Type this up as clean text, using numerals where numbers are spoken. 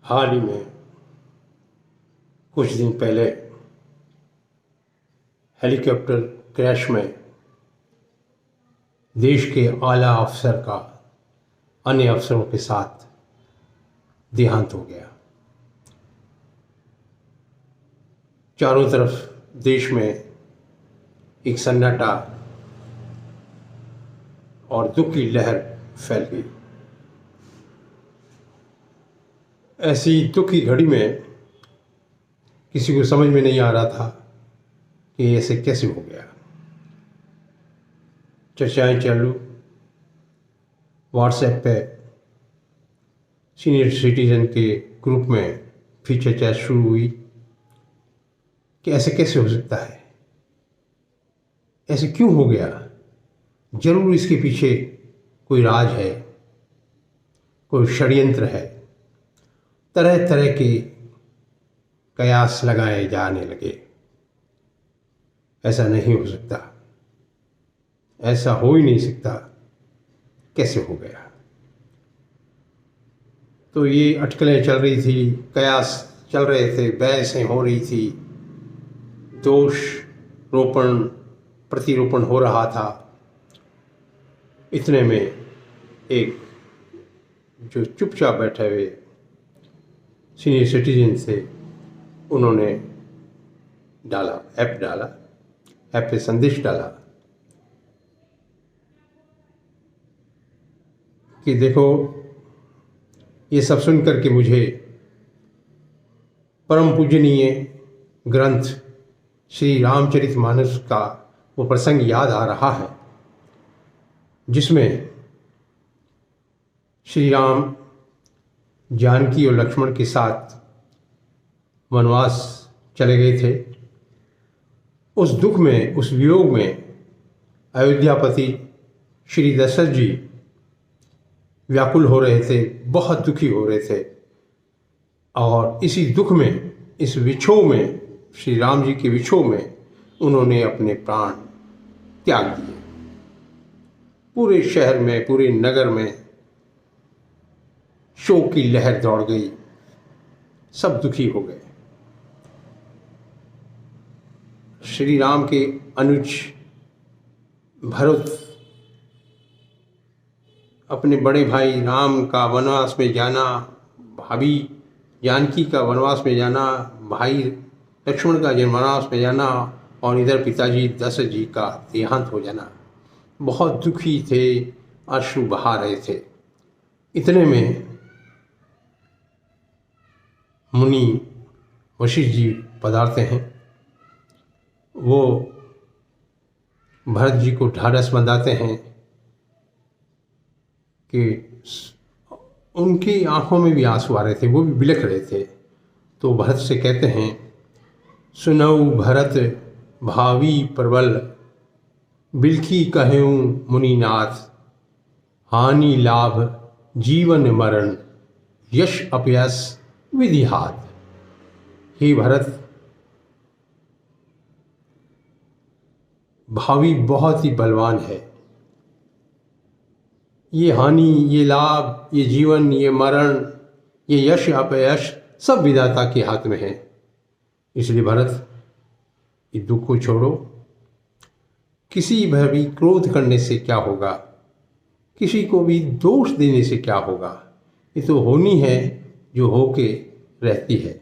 हाल ही में कुछ दिन पहले हेलीकॉप्टर क्रैश में देश के आला अफसर का अन्य अफसरों के साथ देहांत हो गया। चारों तरफ देश में एक सन्नाटा और दुख की लहर फैल गई। ऐसी दुख की घड़ी में किसी को समझ में नहीं आ रहा था कि ऐसे कैसे हो गया। चर्चाएं चालू, व्हाट्सएप पे सीनियर सिटीजन के ग्रुप में फिर चर्चा शुरू हुई कि ऐसे कैसे हो सकता है, ऐसे क्यों हो गया। जरूर इसके पीछे कोई राज है, कोई षड्यंत्र है। तरह तरह के कयास लगाए जाने लगे। ऐसा नहीं हो सकता, ऐसा हो ही नहीं सकता, कैसे हो गया। तो ये अटकलें चल रही थी, कयास चल रहे थे, बहसें हो रही थी, दोष रोपण प्रतिरोपण हो रहा था। इतने में एक जो चुपचाप बैठे हुए सीनियर सिटीजन थे, उन्होंने ऐप पे संदेश डाला कि देखो, ये सब सुनकर के मुझे परम पूजनीय ग्रंथ श्री रामचरितमानस का वो प्रसंग याद आ रहा है, जिसमें श्री राम जानकी और लक्ष्मण के साथ वनवास चले गए थे। उस दुख में, उस वियोग में अयोध्यापति श्री दशरथ जी व्याकुल हो रहे थे, बहुत दुखी हो रहे थे। और इसी दुख में, इस विछोह में, श्री राम जी के विछोह में उन्होंने अपने प्राण त्याग दिए। पूरे शहर में, पूरे नगर में शोक की लहर दौड़ गई, सब दुखी हो गए। श्री राम के अनुज भरत अपने बड़े भाई राम का वनवास में जाना, भाभी जानकी का वनवास में जाना, भाई लक्ष्मण का वनवास में जाना, और इधर पिताजी दशरथ जी का देहांत हो जाना, बहुत दुखी थे, अश्रु बहा रहे थे। इतने में मुनि वशिष्ठ जी पधारते हैं। वो भरत जी को ढाढ़स बंधाते हैं कि उनकी आंखों में भी आंसू आ रहे थे, वो भी बिलख रहे थे। तो भरत से कहते हैं, सुनऊ भरत भावी प्रबल, बिलखी कहेऊँ मुनिनाथ, हानि लाभ जीवन मरण, यश अपयस विधि हाथ। हे भरत, भावी बहुत ही बलवान है। ये हानि, ये लाभ, ये जीवन, ये मरण, ये यश अपयश सब विधाता के हाथ में है। इसलिए भरत, इस दुख को छोड़ो। किसी पर भी क्रोध करने से क्या होगा, किसी को भी दोष देने से क्या होगा। ये तो होनी है जो होके रहती है।